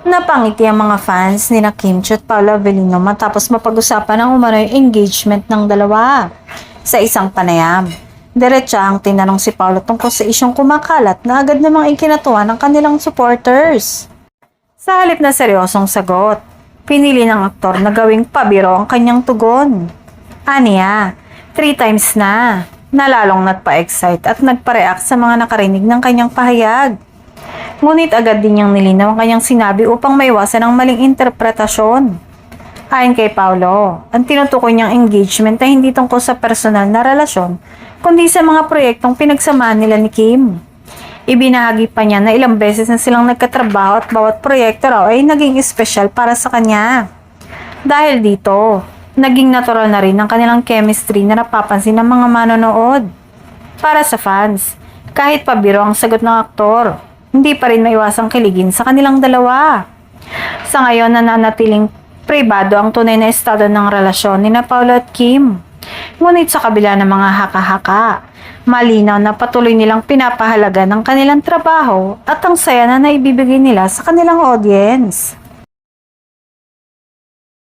Napangiti ang mga fans ni Kim Chiu at Paolo Avellino matapos mapag-usapan ang umano'y engagement ng dalawa sa isang panayam. Diretsa ang tinanong si Paolo tungkol sa isyong kumakalat na agad namang ikinatuwa ng kanilang supporters. Sa halip na seryosong sagot, pinili ng aktor na gawing pabiro ang kanyang tugon. Aniya, 3 times na, nalalong nagpa-excite at nagpa-react sa mga nakarinig ng kanyang pahayag. Ngunit agad din niyang nilinaw ang kanyang sinabi upang maiwasan ang maling interpretasyon. Ayon kay Paolo, ang tinutukoy niyang engagement ay hindi tungkol sa personal na relasyon, kundi sa mga proyektong pinagsamaan nila ni Kim. Ibinahagi pa niya na ilang beses na silang nagkatrabaho at bawat proyekto raw ay naging espesyal para sa kanya. Dahil dito, naging natural na rin ang kanilang chemistry na napapansin ng mga manonood. Para sa fans, kahit pabiro ang sagot ng aktor, hindi pa rin maiwasang kiligin sa kanilang dalawa. Sa ngayon, nananatiling pribado ang tunay na estado ng relasyon ni Paolo at Kim. Ngunit sa kabila ng mga haka-haka, malinaw na patuloy nilang pinapahalaga ng kanilang trabaho at ang saya na naibibigay nila sa kanilang audience.